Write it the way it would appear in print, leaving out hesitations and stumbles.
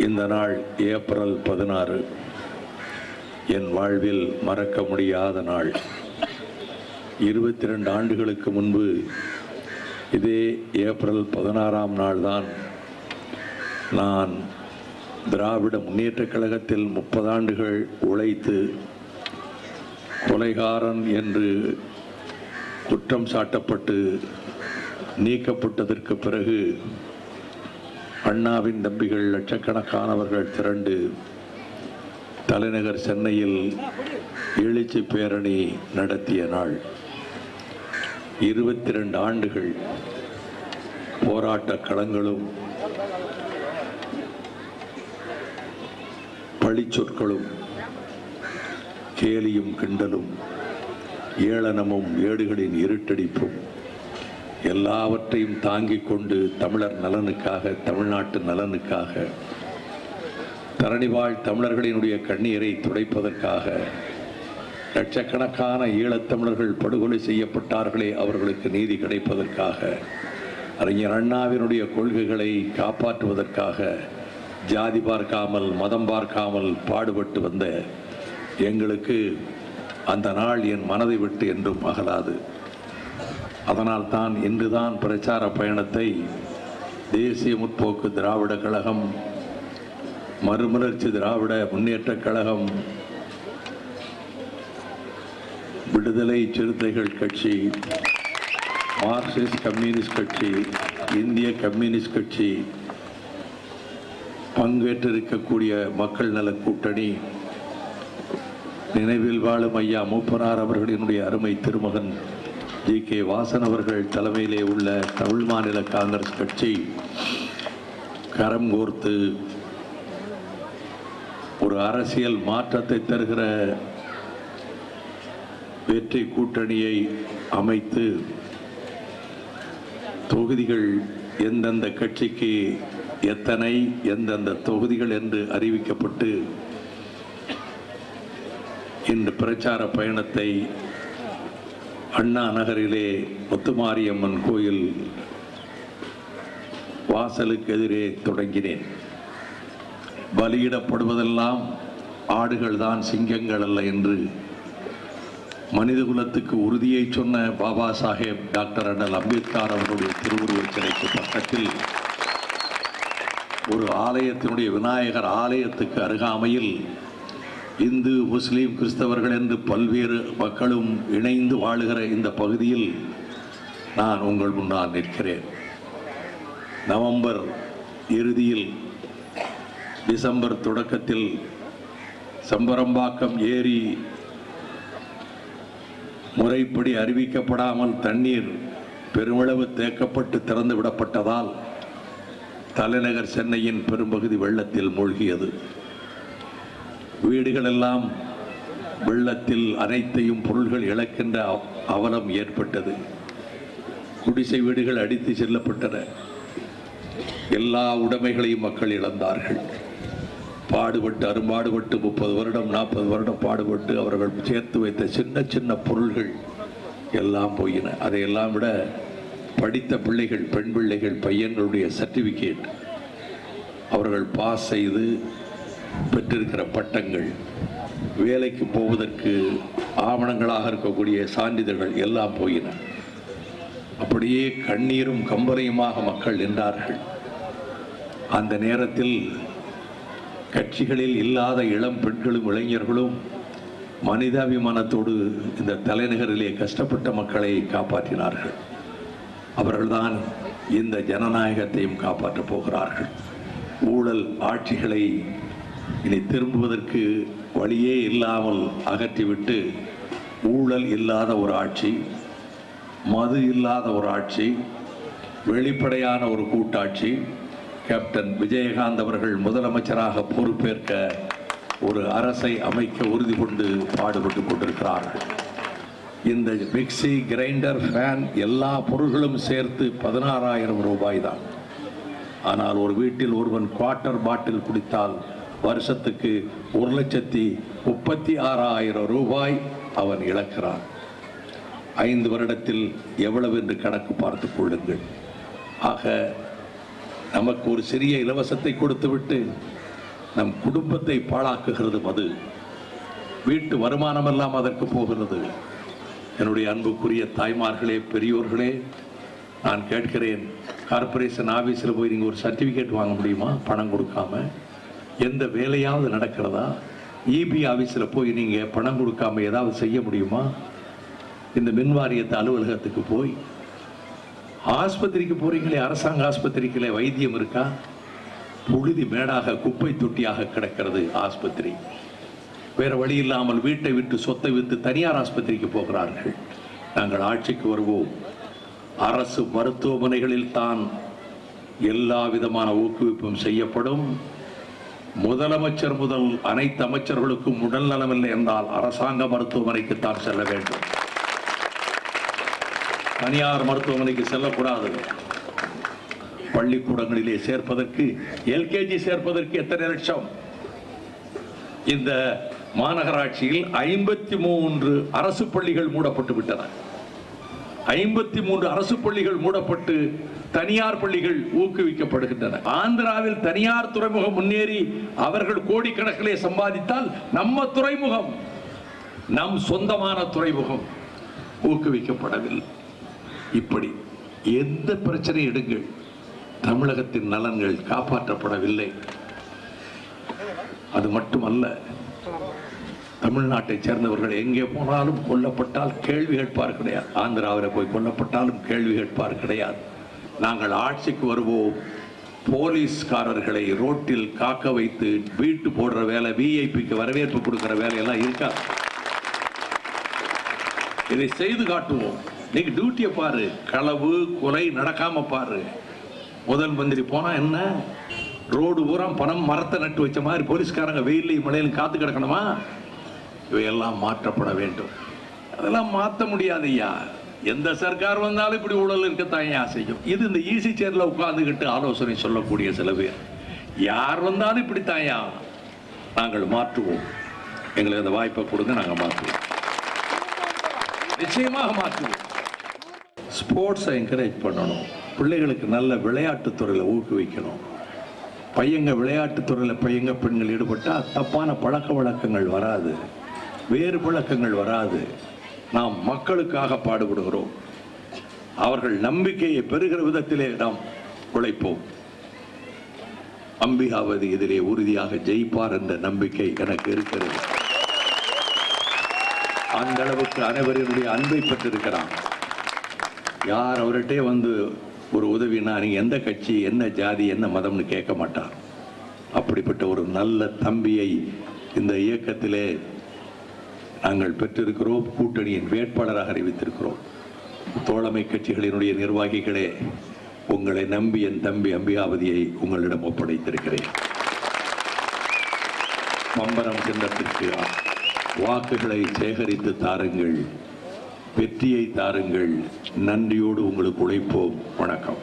இந்த நாள் ஏப்ரல் 16 என் வாழ்வில் மறக்க முடியாத நாள். 22 ஆண்டுகளுக்கு முன்பு இதே ஏப்ரல் 16ஆம் நாள்தான் நான் திராவிட முன்னேற்றக் கழகத்தில் 30 ஆண்டுகள் உழைத்து கொலைகாரன் என்று குற்றம் சாட்டப்பட்டு நீக்கப்பட்டதற்கு பிறகு அண்ணாவின் தம்பிகள் லட்சக்கணக்கானவர்கள் திரண்டு தலைநகர் சென்னையில் எழுச்சி பேரணி நடத்திய நாள். 22 ஆண்டுகள் போராட்ட களங்களும் பழிச்சொற்களும் கேலியும் கிண்டலும் ஏளனமும் ஏடுகளின் இருட்டடிப்பும் எல்லாவற்றையும் தாங்கிக் கொண்டு தமிழர் நலனுக்காக, தமிழ்நாட்டு நலனுக்காக, தரணிவாழ் தமிழர்களினுடைய கண்ணீரை துடைப்பதற்காக லட்சக்கணக்கான ஈழத்தமிழர்கள் படுகொலை செய்யப்பட்டார்களே, அவர்களுக்கு நீதி கிடைப்பதற்காக, அறிஞர் அண்ணாவினுடைய கொள்கைகளை காப்பாற்றுவதற்காக ஜாதி பார்க்காமல் மதம் பார்க்காமல் பாடுபட்டு வந்த எங்களுக்கு அந்த நாள் என் மனதை விட்டு என்றும் அகலாது. அதனால் தான் இன்றுதான் பிரச்சார பயணத்தை தேசிய முற்போக்கு திராவிட கழகம், மறுமலர்ச்சி திராவிட முன்னேற்றக் கழகம், விடுதலை சிறுத்தைகள் கட்சி, மார்க்சிஸ்ட் கம்யூனிஸ்ட் கட்சி, இந்திய கம்யூனிஸ்ட் கட்சி, பங்கேற்றிருக்கக்கூடிய மக்கள் நல கூட்டணி, நினைவில் வாழும் ஐயா மூப்பனார் அவர்களினுடைய அருமை திருமகன் GK வாசன் அவர்கள் தலைமையிலே உள்ள தமிழ் மாநில காங்கிரஸ் கட்சி கரம் கோர்த்து ஒரு அரசியல் மாற்றத்தை தருகிற வெற்றி கூட்டணியை அமைத்து தொகுதிகள் எந்தெந்த கட்சிக்கு எத்தனை எந்தெந்த தொகுதிகள் என்று அறிவிக்கப்பட்டு இந்த பிரச்சார பயணத்தை அண்ணா நகரிலே முத்துமாரியம்மன் கோயில் வாசலுக்கு எதிரே தொடங்கினேன். பலியிடப்படுவதெல்லாம் ஆடுகள் தான், சிங்கங்கள் அல்ல என்று மனிதகுலத்துக்கு உறுதியை சொன்ன பாபா சாஹேப் டாக்டர் அண்ணல் அம்பேத்கர் அவருடைய திருவுருவச் சிலைக்கு பக்கத்தில் ஒரு ஆலயத்தினுடைய விநாயகர் ஆலயத்துக்கு அருகாமையில் இந்து, முஸ்லீம், கிறிஸ்தவர்கள் என்று பல்வேறு மக்களும் இணைந்து வாழுகிற இந்த பகுதியில் நான் உங்கள் முன்னால் நிற்கிறேன். நவம்பர் இறுதியில், டிசம்பர் தொடக்கத்தில் சம்பரம்பாக்கம் ஏரி முறைப்படி அறிவிக்கப்படாமல் தண்ணீர் பெருமளவு தேக்கப்பட்டு திறந்து விடப்பட்டதால் தலைநகர் சென்னையின் பெரும்பகுதி வெள்ளத்தில் மூழ்கியது. வீடுகளெல்லாம் வெள்ளத்தில் அனைத்தையும் பொருள்கள் இழக்கின்ற அவலம் ஏற்பட்டது. குடிசை வீடுகள் அடித்து செல்லப்பட்டன. எல்லா உடைமைகளையும் மக்கள் இழந்தார்கள். பாடுபட்டு அரும்பாடுபட்டு 30 வருடம் 40 வருடம் பாடுபட்டு அவர்கள் சேர்த்து வைத்த சின்ன சின்ன பொருள்கள் எல்லாம் போயின. அதையெல்லாம் விட படித்த பிள்ளைகள், பெண் பிள்ளைகள், பையன்களுடைய சர்டிஃபிகேட், அவர்கள் பாஸ் செய்து பெற்றிருக்கிற பட்டங்கள், வேலைக்கு போவதற்கு ஆவணங்களாக இருக்கக்கூடிய சான்றிதழ்கள் எல்லாம் போயின. அப்படியே கண்ணீரும் கம்பரையுமாக மக்கள் நின்றார்கள். அந்த நேரத்தில் கட்சிகளில் இல்லாத இளம் பெண்களும் இளைஞர்களும் மனிதாபிமானத்தோடு இந்த தலைநகரிலே கஷ்டப்பட்ட மக்களை காப்பாற்றினார்கள். அவர்கள்தான் இந்த ஜனநாயகத்தையும் காப்பாற்றப் போகிறார்கள். ஊழல் ஆட்சிகளை இனி திரும்புவதற்கு வழியே இல்லாமல் அகற்றிவிட்டு ஊழல் இல்லாத ஒரு ஆட்சி, மது இல்லாத ஒரு ஆட்சி, வெளிப்படையான ஒரு கூட்டாட்சி, கேப்டன் விஜயகாந்த் அவர்கள் முதலமைச்சராக பொறுப்பேற்க ஒரு அரசை அமைக்க உறுதி கொண்டு பாடுபட்டு கொண்டிருக்கிறார்கள். இந்த மிக்சி, கிரைண்டர், ஃபேன் எல்லா பொருள்களும் சேர்த்து 16,000 ரூபாய் தான். ஆனால் ஒரு வீட்டில் ஒருவன் குவார்ட்டர் பாட்டில் குடித்தால் வருஷத்துக்கு 1,36,000 ரூபாய் அவன் இழக்கிறான். 5 வருடத்தில் எவ்வளவு என்று கணக்கு பார்த்து கொள்ளுங்கள். ஆக நமக்கு ஒரு சிறிய இலவசத்தை கொடுத்துவிட்டு நம் குடும்பத்தை பாழாக்குகிறது மது. வீட்டு வருமானம் எல்லாம் அதற்கு போகிறது. என்னுடைய அன்புக்குரிய தாய்மார்களே, பெரியோர்களே, நான் கேட்கிறேன், கார்பரேஷன் ஆபீஸில் போய் நீங்கள் ஒரு சர்டிஃபிகேட் வாங்க முடியுமா பணம் கொடுக்காம? எந்த வேலையாவது நடக்கிறதா? இபி ஆபீஸில் போய் நீங்கள் பணம் கொடுக்காம ஏதாவது செய்ய முடியுமா? இந்த மின்வாரியத்து அலுவலகத்துக்கு போய் ஆஸ்பத்திரிக்கு போறீங்களே, அரசாங்க ஆஸ்பத்திரிகளே வைத்தியம் இருக்கா? புழுதி மேடாக குப்பை தொட்டியாக கிடக்கிறது ஆஸ்பத்திரி. வேற வழி இல்லாமல் வீட்டை விட்டு சொத்தை விட்டு தனியார் ஆஸ்பத்திரிக்கு போகிறார்கள். நாங்கள் ஆட்சிக்கு வருவோம், அரசு மருத்துவமனைகளில் தான் எல்லா விதமான ஊக்குவிப்பும் செய்யப்படும். முதலமைச்சர் முதல் அனைத்து அமைச்சர்களுக்கும் உடல் நலமில்லை என்றால் அரசாங்க மருத்துவமனைக்கு தான் செல்ல வேண்டும், தனியார் மருத்துவமனைக்கு செல்லக்கூடாது. பள்ளிக்கூடங்களிலே சேர்ப்பதற்கு, எல்கேஜி சேர்ப்பதற்கு எத்தனை லட்சம்? இந்த மாநகராட்சியில் 53 அரசு பள்ளிகள் மூடப்பட்டு விட்டன. 53 அரசு பள்ளிகள் மூடப்பட்டு தனியார் பள்ளிகள் ஊக்குவிக்கப்படுகின்றன. ஆந்திராவில் தனியார் துறைமுகம் முன்னேறி அவர்கள் கோடிக்கணக்கிலே சம்பாதித்தால் நம்ம துறைமுகம், நம் சொந்தமான துறைமுகம் ஊக்குவிக்கப்படவில்லை. இப்படி எந்த பிரச்சனை எடுங்கள், தமிழகத்தின் நலன்கள் காப்பாற்றப்படவில்லை. அது மட்டுமல்ல, தமிழ்நாட்டை சேர்ந்தவர்கள் எங்கே போனாலும் கொல்லப்பட்டால் கேள்வி கேட்பார் கிடையாது. ஆந்திராவில் போய் கொல்லப்பட்டாலும் கேள்வி கேட்பார் கிடையாது. நாங்கள் ஆட்சிக்கு வருவோம், போலீஸ்காரர்களை ரோட்டில் காக்க வைத்து வீட்டு போடுற வேலை, விஐபிக்கு வரவேற்பு கொடுக்கிற வேலையெல்லாம் இருக்காது. இதை செய்து காட்டுவோம். நீங்க டியூட்டியை பாரு, களவு கொலை நடக்காம பாரு. முதல் மந்திரி போனா என்ன, ரோடு பூரா பணம் மரத்தை நட்டு வச்ச மாதிரி போலீஸ்காரங்க வெயிலையும் மழையிலும் காத்து கிடக்கணுமா? இவையெல்லாம் மாற்றப்பட வேண்டும். அதெல்லாம் மாற்ற முடியாது ஐயா. எந்த சர்க்கார் வந்தாலும் இப்படி ஊழல் இருக்கத்தான் ஐயா செய்யும். இது இந்த ஈசி சேர்ல உட்கார்ந்துகிட்டு ஆலோசனை சொல்லக்கூடிய சில பேர், யார் வந்தாலும் இப்படித்தான் ஐயா. நாங்கள் மாற்றுவோம், எங்களுக்கு அந்த வாய்ப்பை கொடுங்க, நாங்கள் மாற்றுவோம், நிச்சயமாக மாற்றுவோம். ஸ்போர்ட்ஸை என்கரேஜ் பண்ணணும், பிள்ளைகளுக்கு நல்ல விளையாட்டுத்துறையில் ஊக்குவிக்கணும். பையங்க விளையாட்டுத்துறையில் பையங்க பெண்கள் ஈடுபட்டால் தப்பான பழக்க வழக்கங்கள் வராது, வேறு பழக்கங்கள் வராது. நாம் மக்களுக்காக பாடுபடுகிறோம், அவர்கள் நம்பிக்கையை பெறுகிற விதத்திலே நாம் உழைப்போம். அம்பிகாவதி இதிலே உறுதியாக ஜெயிப்பார் என்ற நம்பிக்கை எனக்கு இருக்கிறது. அந்த அளவுக்கு அனைவருடைய அன்பை பெற்றிருக்கிறான். யார் அவர்கிட்டே வந்து ஒரு உதவினா நீங்க எந்த கட்சி, என்ன ஜாதி, என்ன மதம்னு கேட்க மாட்டார். அப்படிப்பட்ட ஒரு நல்ல தம்பியை இந்த இயக்கத்திலே நாங்கள் பெற்றிருக்கிறோம். கூட்டணியின் வேட்பாளராக அறிவித்திருக்கிறோம். தோழமை கட்சிகளினுடைய நிர்வாகிகளே, உங்களை நம்பி என் தம்பி அம்பிகாவதியை உங்களிடம் ஒப்படைத்திருக்கிறேன். பம்பரம் சின்னத்திற்கு வாக்குகளை சேகரித்து தாருங்கள், வெற்றியை தாருங்கள். நன்றியோடு உங்களுக்கு உழைப்போம். வணக்கம்.